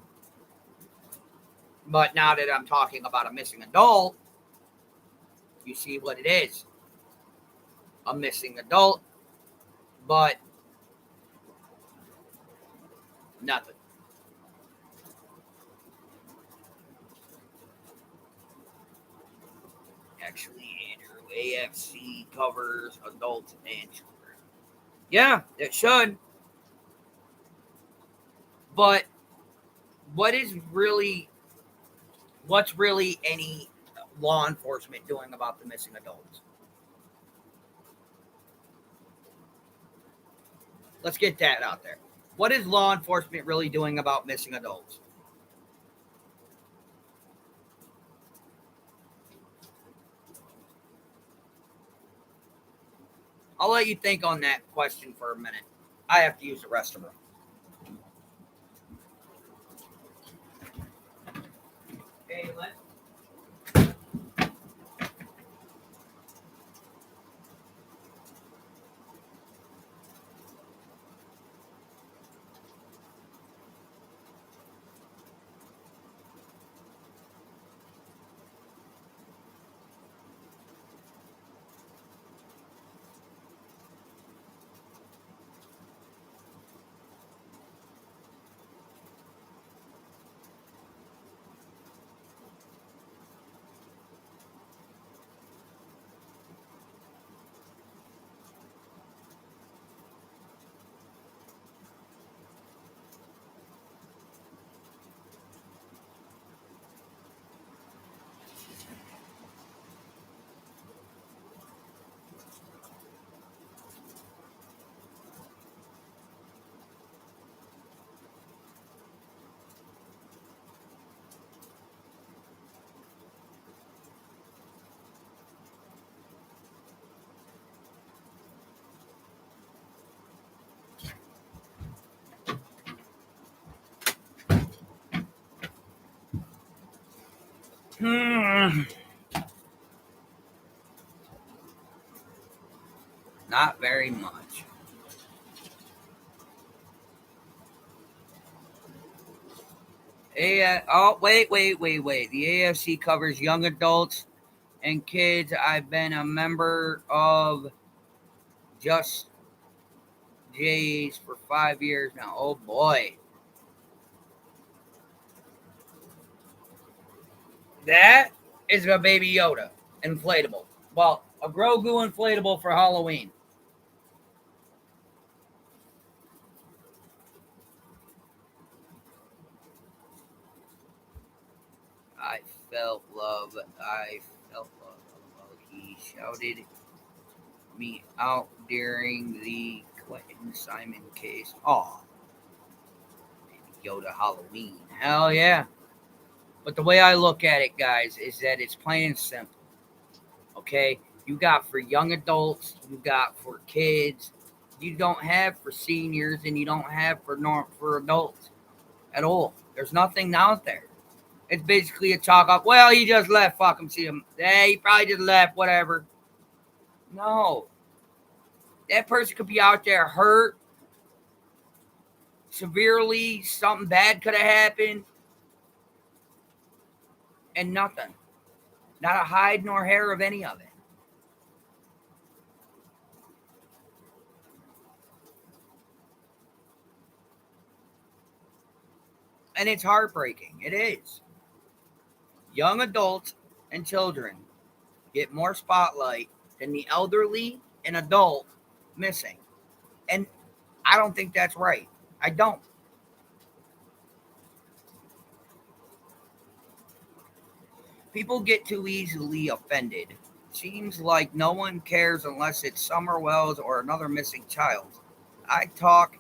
But now that I'm talking about a missing adult, you see what it is. A missing adult, but nothing. Actually, Andrew, AFC covers adults and children. Yeah, it should. But what's really any law enforcement doing about the missing adults? Let's get that out there. What is law enforcement really doing about missing adults? I'll let you think on that question for a minute. I have to use the restroom. Okay, let's. Not very much. Wait. The AFC covers young adults and kids. I've been a member of Just Jays for 5 years now. Oh boy. That is a Baby Yoda inflatable. Well, a Grogu inflatable for Halloween. I felt love. He shouted me out during the Quentin Simon case. Aw. Baby Yoda Halloween. Hell yeah. But the way I look at it, guys, is that it's plain and simple. Okay? You got for young adults, you got for kids, you don't have for seniors, and you don't have for adults at all. There's nothing out there. It's basically a chalk up. Well, he just left. Fuck him. See him. Hey, he probably just left. Whatever. No. That person could be out there hurt severely. Something bad could have happened. And nothing. Not a hide nor hair of any of it. And it's heartbreaking. It is. Young adults and children get more spotlight than the elderly and adult missing. And I don't think that's right. I don't. People get too easily offended. Seems like no one cares unless it's Summer Wells or another missing child. I talk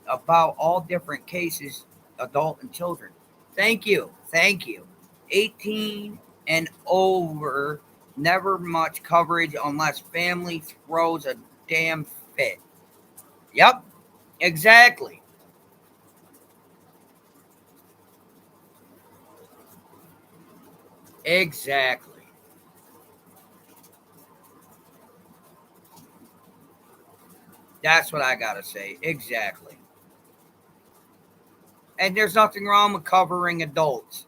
about all different cases, adult and children. Thank you. Thank you. 18 and over, never much coverage unless family throws a damn fit. Yep, exactly. Exactly. That's what I got to say. Exactly. And there's nothing wrong with covering adults.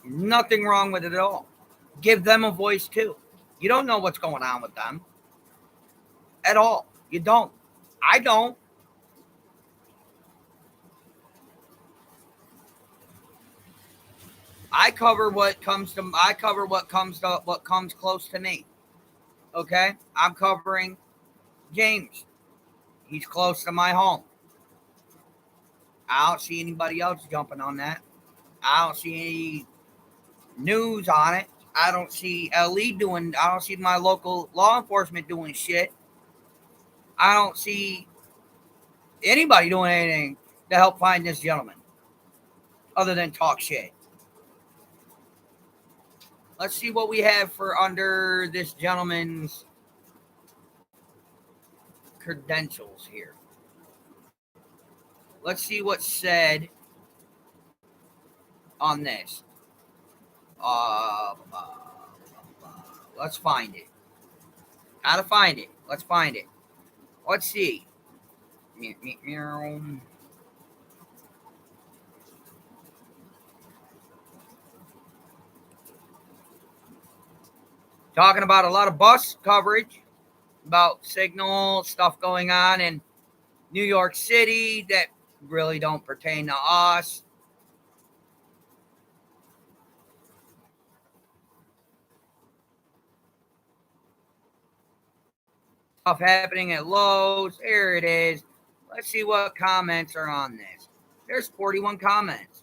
Nothing wrong with it at all. Give them a voice too. You don't know what's going on with them at all. You don't. I don't. I cover what comes close to me. Okay? I'm covering James. He's close to my home. I don't see anybody else jumping on that. I don't see any news on it. I don't see my local law enforcement doing shit. I don't see anybody doing anything to help find this gentleman other than talk shit. Let's see what we have for under this gentleman's credentials here. Let's see what's said on this. Uh, uh, let's find it. How to find it? Let's find it. Let's see. Talking about a lot of bus coverage, about signal stuff going on in New York City that really don't pertain to us. Stuff happening at Lowe's. Here it is. Let's see what comments are on this. There's 41 comments.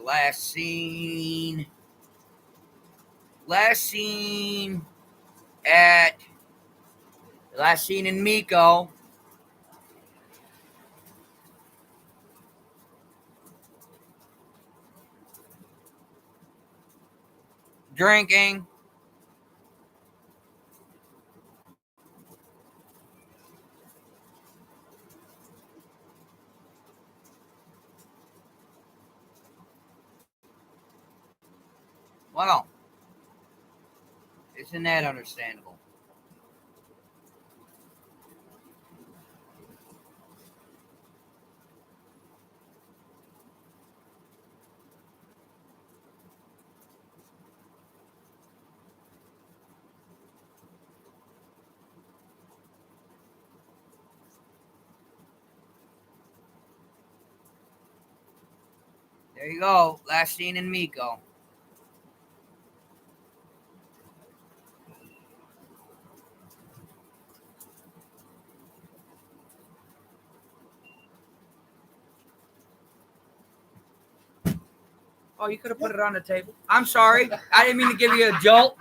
Last seen. Last seen at. Last seen in Miko. Drinking. Well, isn't that understandable? There you go. Last seen in Miko. Oh, you could have put it on the table. I'm sorry. I didn't mean to give you a jolt.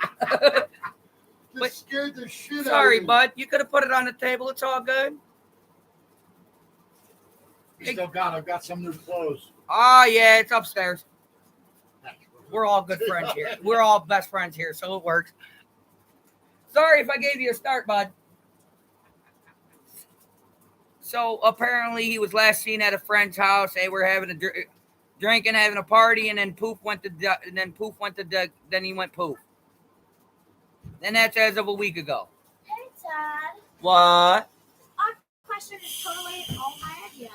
Just scared the shit out of me. Sorry, bud. You could have put it on the table. It's all good. I've got some new clothes. Oh, yeah, it's upstairs. We're all good friends here. We're all best friends here, so it works. Sorry if I gave you a start, bud. So apparently he was last seen at a friend's house. They were having a drinking, having a party, and then poof went to then he went poof. And that's as of a week ago. Hey, Dad. What? Our question is totally all my idea.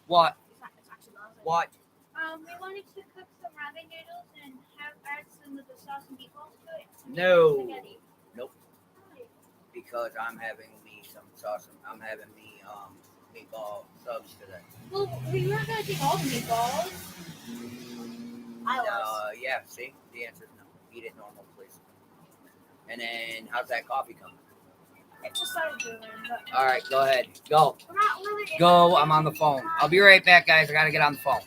What? It's actually not. What? We wanted to cook some ramen noodles and add some of the sauce and meatballs to it. No. Spaghetti. Nope. Because I'm having me some sauce. I'm having me meatball subs today. Well, we weren't gonna take all the meatballs. I was. Yeah. See, the answer is no. Eat it normal, please. And then, how's that coffee coming? It just started doing it, but All right, go ahead. Go. we're not really. Go. I'm on the phone. I'll be right back, guys. I got to get on the phone.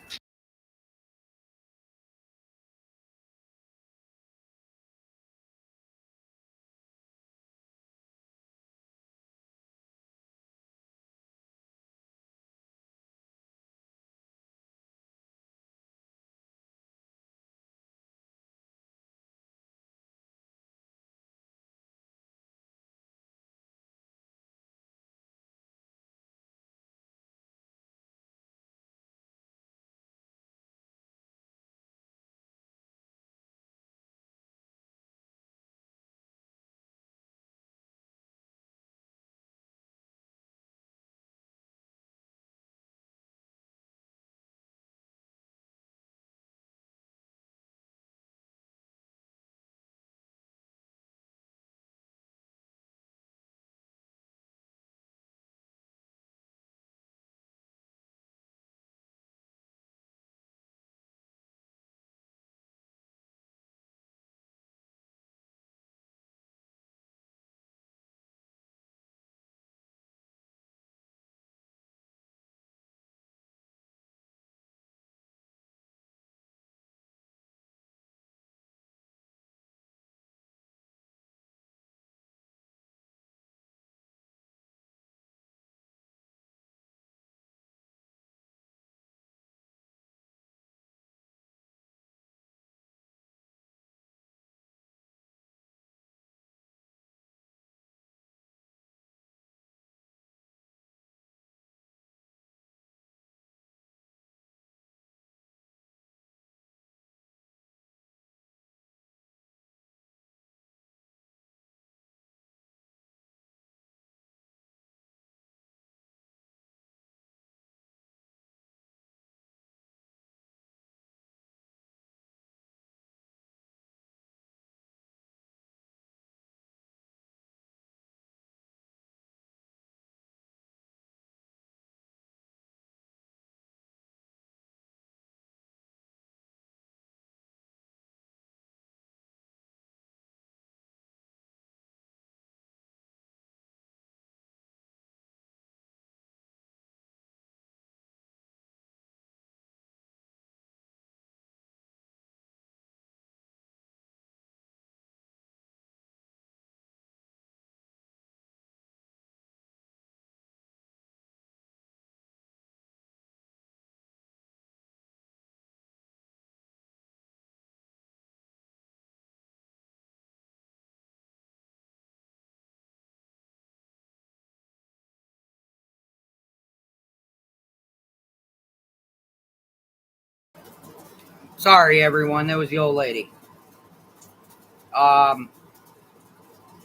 Sorry, everyone. That was the old lady.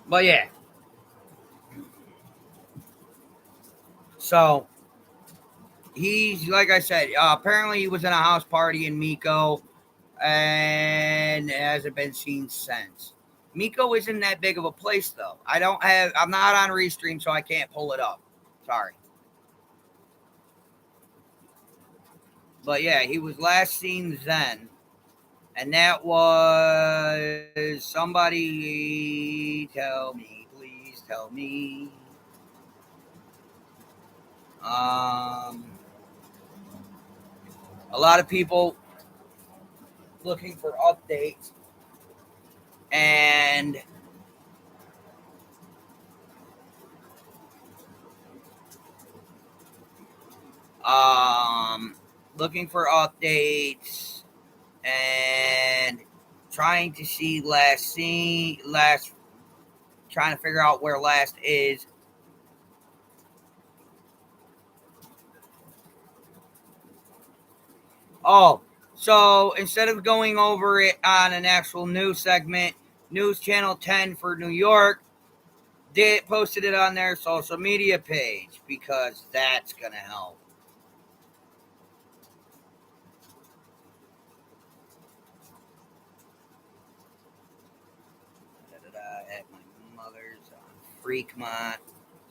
But yeah. So he's like I said. Apparently, he was in a house party in Miko, and it hasn't been seen since. Miko isn't that big of a place, though. I'm not on Restream, so I can't pull it up. Sorry. But yeah, he was last seen then. And that was somebody tell me, please tell me. A lot of people looking for updates, and looking for updates and trying to see trying to figure out where last is. Oh, so instead of going over it on an actual news segment, News Channel 10 for New York posted it on their social media page because that's going to help. At my mother's on Freakmont.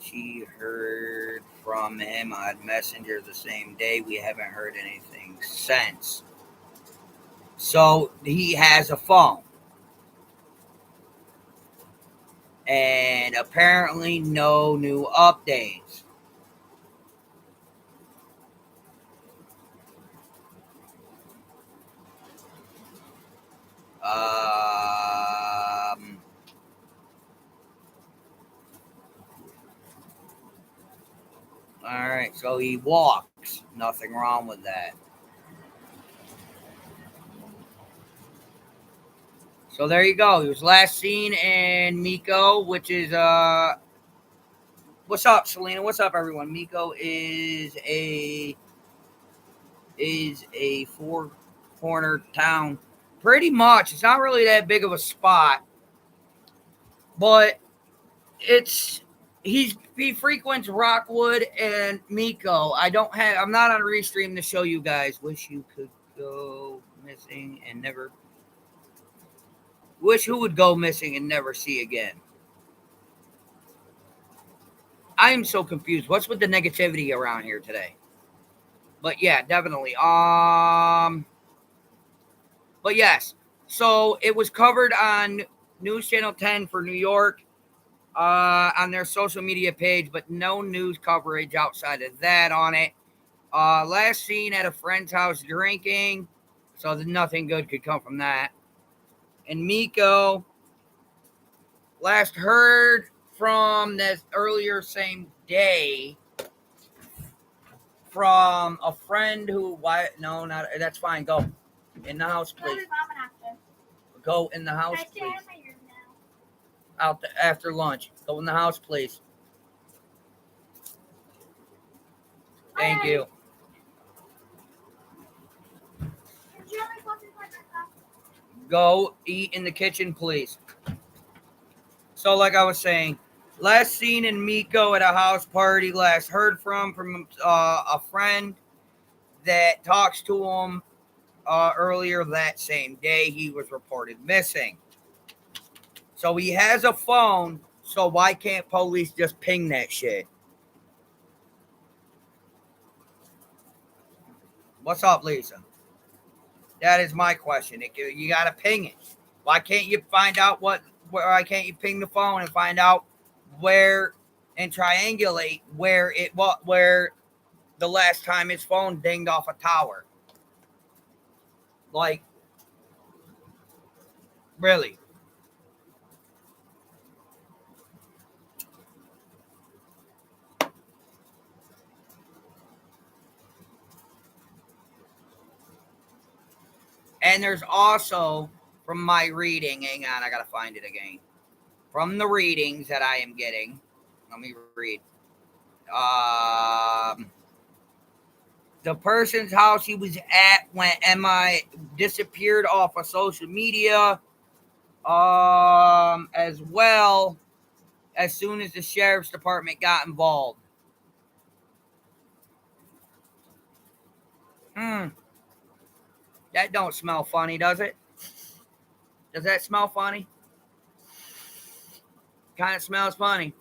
She heard from him on Messenger the same day. We haven't heard anything since. So he has a phone. And apparently no new updates. All right, so he walks. Nothing wrong with that. So there you go. He was last seen in Miko, which is what's up, Selena? What's up, everyone? Miko is a four-corner town. Pretty much. It's not really that big of a spot, but he frequents Rockwood and Miko. I'm not on Restream to show you guys. Wish you could go missing and never. Wish who would go missing and never see again. I am so confused. What's with the negativity around here today? But yeah, definitely. But yes. So it was covered on News Channel 10 for New York, on their social media page, but no news coverage outside of that on it. Last seen at a friend's house drinking, so nothing good could come from that. And Miko, last heard from this earlier same day from a friend who, no, not that's fine. Go in the house, please. Go in the house, please. Out after lunch. Go in the house, please. Thank you. Go eat in the kitchen, please. So, like I was saying, last seen in Miko at a house party. Last heard from a friend that talks to him earlier that same day. He was reported missing. So he has a phone. So why can't police just ping that shit? What's up, Lisa? That is my question. You got to ping it. Why can't you find out why can't you ping the phone and find out where and triangulate where the last time his phone dinged off a tower? Like, really? And there's also, from my reading, hang on, I got to find it again. From the readings that I am getting, let me read. The person's house he was at when MI disappeared off of social media, as well as soon as the sheriff's department got involved. That don't smell funny, does it? Does that smell funny? Kind of smells funny.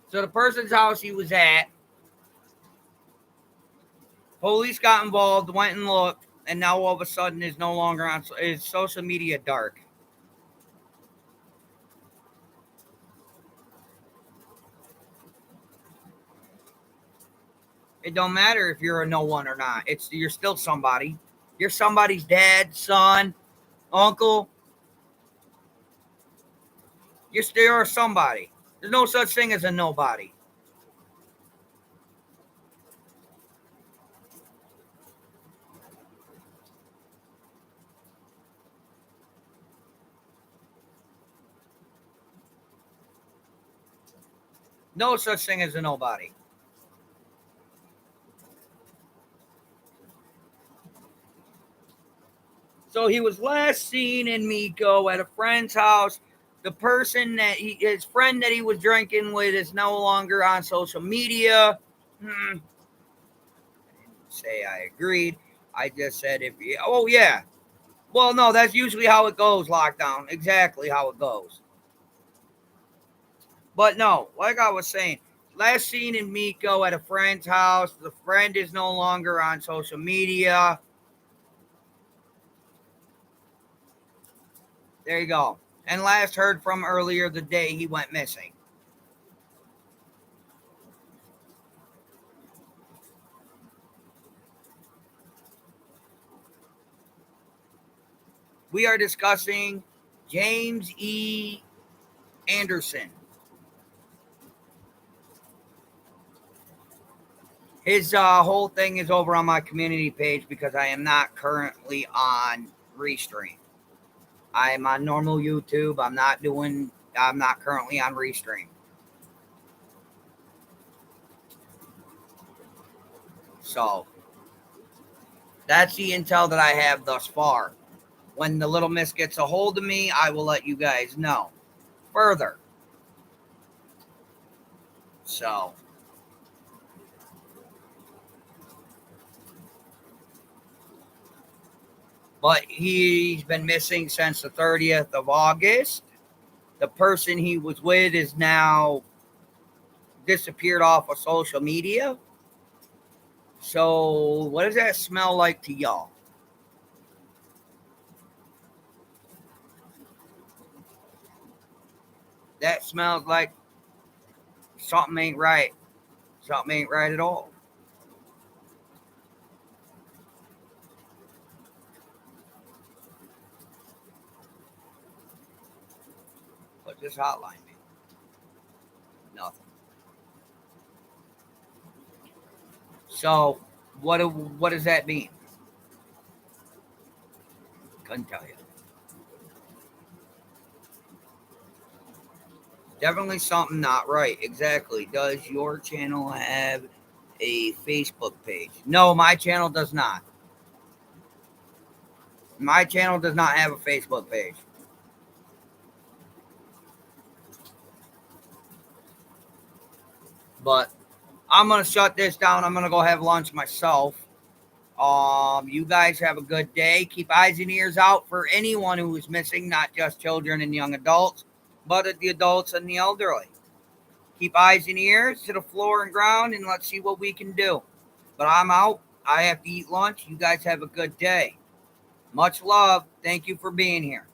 So the person's house he was at, police got involved, went and looked, and now all of a sudden is no longer on his social media dark. It don't matter if you're a no one or not. You're still somebody. You're somebody's dad, son, uncle. You're still somebody. There's no such thing as a nobody. No such thing as a nobody. So he was last seen in Miko at a friend's house. The person his friend that he was drinking with is no longer on social media. I didn't say I agreed. I just said oh yeah. Well, no, that's usually how it goes, Lockdown. Exactly how it goes. But no, like I was saying, last seen in Miko at a friend's house. The friend is no longer on social media. There you go. and last heard from earlier the day he went missing. We are discussing James E. Anderson. His whole thing is over on my community page because I am not currently on Restream. I am on normal YouTube. I'm not currently on Restream. So that's the intel that I have thus far. When the little miss gets a hold of me, I will let you guys know further. So but he's been missing since the 30th of August. The person he was with is now disappeared off of social media. So what does that smell like to y'all? That smells like something ain't right. Something ain't right at all. What this hotline mean? Nothing. So what does that mean? Couldn't tell you. Definitely something not right. Exactly. Does your channel have a Facebook page? No, my channel does not. My channel does not have a Facebook page. But I'm going to shut this down. I'm going to go have lunch myself. You guys have a good day. Keep eyes and ears out for anyone who is missing, not just children and young adults, but the adults and the elderly. Keep eyes and ears to the floor and ground, and let's see what we can do. But I'm out. I have to eat lunch. You guys have a good day. Much love. Thank you for being here.